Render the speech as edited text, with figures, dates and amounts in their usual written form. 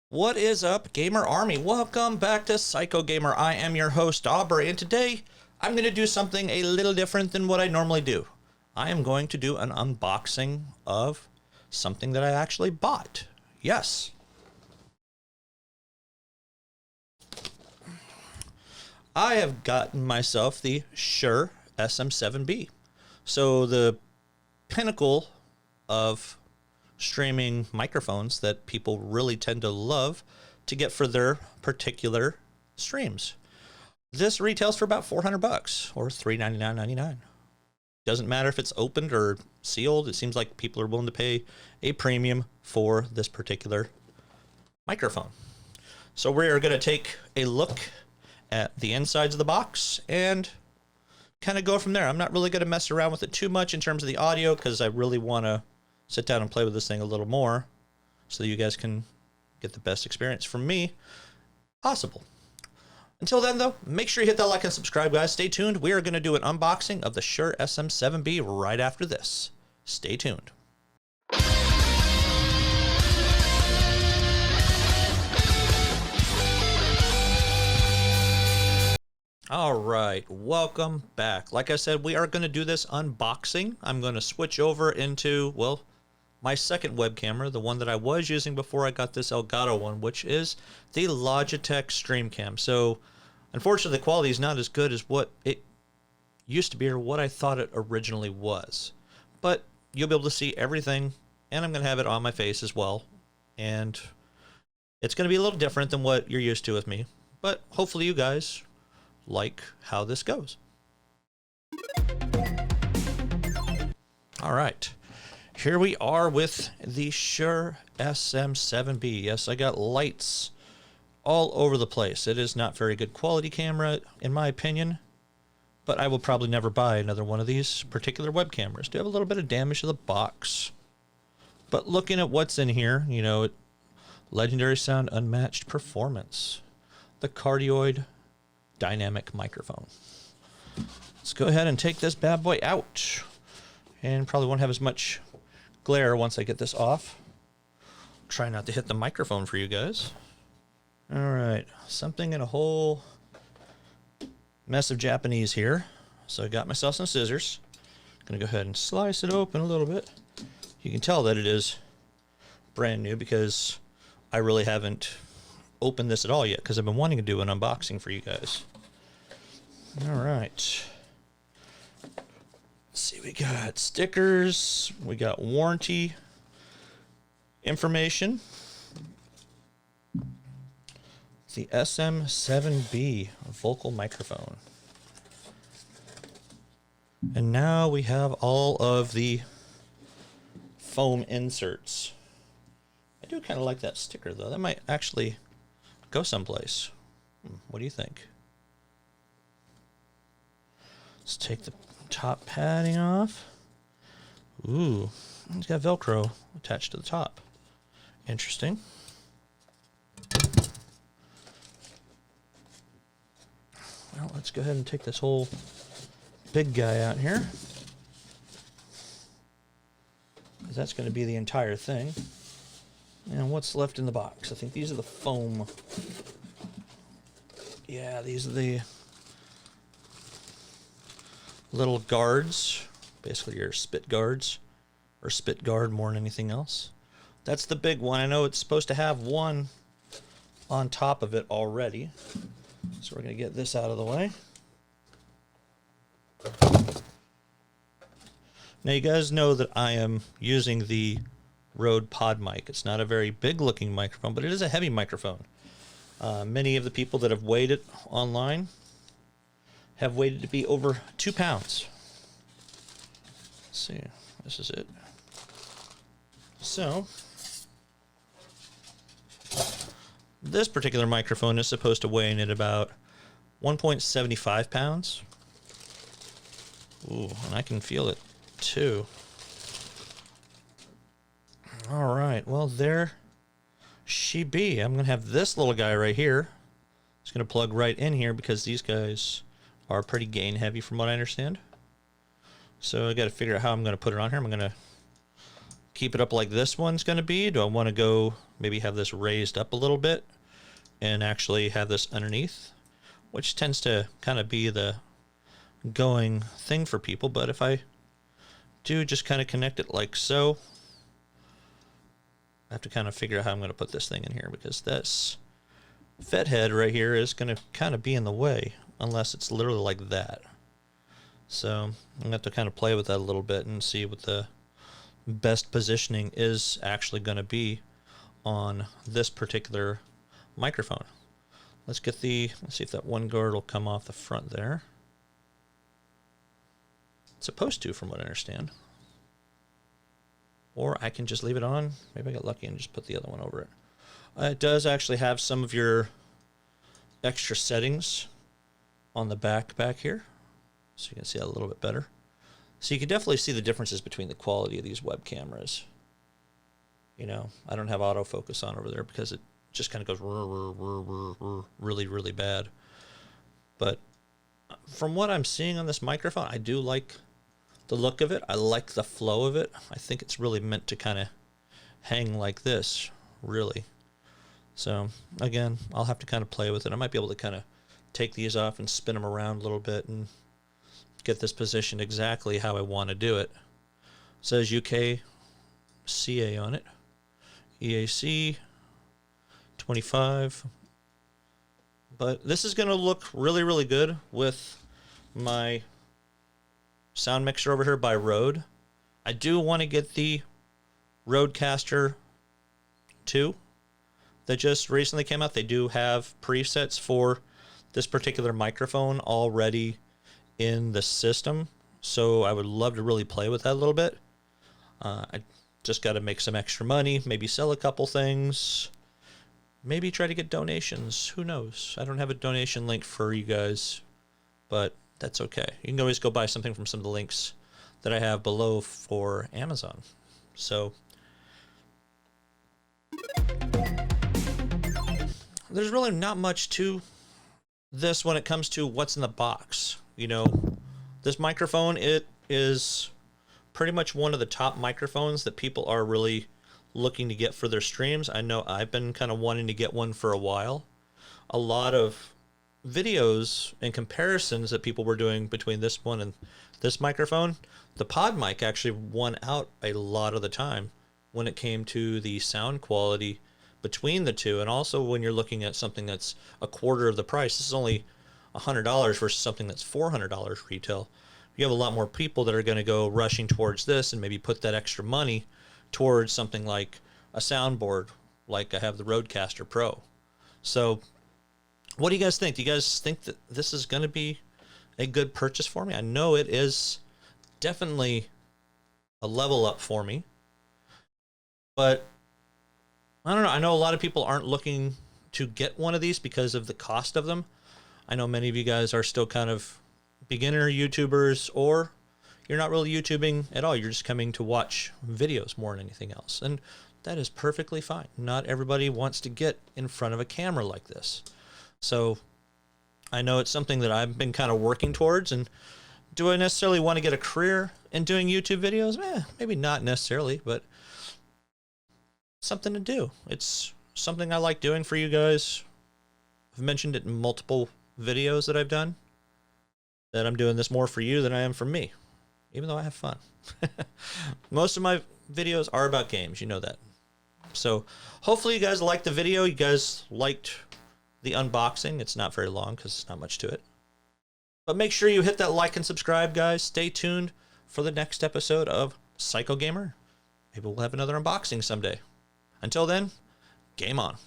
What is up, Gamer Army? Welcome back to Psycho Gamer. I am your host, Aubrey, and today I'm going to do something a little different than what I normally do. I am going to do an unboxing of something that I actually bought. Yes. I have gotten myself the Shure SM7B. So the pinnacle of streaming microphones that people really tend to love to get for their particular streams. This retails for about 400 bucks or $399.99. Doesn't matter if it's opened or sealed. It seems like people are willing to pay a premium for this particular microphone. So we're going to take a look at the insides of the box and kind of go from there. I'm not really going to mess around with it too much in terms of the audio because I really want to sit down and play with this thing a little more so that you guys can get the best experience from me possible. Until then, though, make sure you hit that like and subscribe, guys. Stay tuned. We are going to do an unboxing of the Shure SM7B right after this. Stay tuned. All right, welcome back. Like I said, we are going to do this unboxing. I'm going to switch over into, well, my second web camera, the one that I was using before I got this Elgato one, which is the Logitech Streamcam. So, unfortunately, the quality is not as good as what it used to be or what I thought it originally was. But you'll be able to see everything, and I'm going to have it on my face as well. And it's going to be a little different than what you're used to with me. But hopefully you guys like how this goes. All right. Here we are with the Shure SM7B. Yes, I got lights all over the place. It is not very good quality camera, in my opinion, but I will probably never buy another one of these particular web cameras. Do have a little bit of damage to the box, but looking at what's in here, you know, legendary sound, unmatched performance, the cardioid dynamic microphone. Let's go ahead and take this bad boy out, and probably won't have as much glare once I get this off. Try not to hit the microphone for you guys. All right, something in a whole mess of Japanese here. So I got myself some scissors. Gonna go ahead and slice it open a little bit. You can tell that it is brand new because I really haven't opened this at all yet because I've been wanting to do an unboxing for you guys. All right. Let's see, we got stickers, we got warranty information. It's the SM7B vocal microphone. And now we have all of the foam inserts. I do kind of like that sticker though. That might actually go someplace. What do you think? Let's take the top padding off. Ooh, it's got Velcro attached to the top. Interesting. Well, let's go ahead and take this whole big guy out here, because that's going to be the entire thing. And what's left in the box? I think these are the foam. Yeah, these are the little guards, basically your spit guards, or spit guard more than anything else. That's the big one. I know it's supposed to have one on top of it already, so we're going to get this out of the way. Now you guys know that I am using the Rode Pod mic. It's not a very big looking microphone, but it is a heavy microphone. Many of the people that have weighed it online have weighted to be over 2 pounds. Let's see, this is it. So, this particular microphone is supposed to weigh in at about 1.75 pounds. Ooh, and I can feel it too. All right, well, there she be. I'm going to have this little guy right here. It's going to plug right in here because these guys are pretty gain heavy from what I understand. So I got to figure out how I'm going to put it on here. I'm going to keep it up like this one's going to be? Do I want to go maybe have this raised up a little bit and actually have this underneath, which tends to kind of be the going thing for people. But if I do just kind of connect it like so, I have to kind of figure out how I'm going to put this thing in here, because this Fed head right here is going to kind of be in the way unless it's literally like that. So I'm going to have to kind of play with that a little bit and see what the best positioning is actually going to be on this particular microphone. Let's see if that one guard will come off the front there. It's supposed to, from what I understand. Or I can just leave it on. Maybe I got lucky and just put the other one over it. It does actually have some of your extra settings on the back here. So you can see that a little bit better. So you can definitely see the differences between the quality of these web cameras. You know, I don't have autofocus on over there because it just kind of goes really, really bad. But from what I'm seeing on this microphone, I do like the look of it. I like the flow of it. I think it's really meant to kind of hang like this, really. So again, I'll have to kind of play with it. I might be able to kind of take these off and spin them around a little bit and get this positioned exactly how I want to do it. It says UK CA on it. EAC 25. But this is going to look really, really good with my sound mixer over here by Rode. I do want to get the Rodecaster 2 that just recently came out. They do have presets for this particular microphone already in the system, so I would love to really play with that a little bit. I just got to make some extra money, maybe sell a couple things, maybe try to get donations. Who knows? I don't have a donation link for you guys, but that's okay. You can always go buy something from some of the links that I have below for Amazon. So there's really not much to this when it comes to what's in the box. You know, this microphone, it is pretty much one of the top microphones that people are really looking to get for their streams. I know I've been kind of wanting to get one for a while. A lot of videos and comparisons that people were doing between this one and this microphone, the pod mic actually won out a lot of the time when it came to the sound quality between the two. And also when you're looking at something that's a quarter of the price, this is only $100 versus something that's $400 retail. You have a lot more people that are going to go rushing towards this and maybe put that extra money towards something like a soundboard, like I have the Rodecaster Pro. So what do you guys think? Do you guys think that this is going to be a good purchase for me? I know it is definitely a level up for me, but I don't know. I know a lot of people aren't looking to get one of these because of the cost of them. I know many of you guys are still kind of beginner YouTubers, or you're not really YouTubing at all. You're just coming to watch videos more than anything else. And that is perfectly fine. Not everybody wants to get in front of a camera like this. So I know it's something that I've been kind of working towards. And do I necessarily want to get a career in doing YouTube videos? Maybe not necessarily, but something to do. It's something I like doing for you guys. I've mentioned it in multiple videos that I've done, that I'm doing this more for you than I am for me, even though I have fun. Most of my videos are about games, you know that. So hopefully you guys liked the video. You guys liked the unboxing. It's not very long because there's not much to it. But make sure you hit that like and subscribe, guys. Stay tuned for the next episode of Psycho Gamer. Maybe we'll have another unboxing someday. Until then, game on.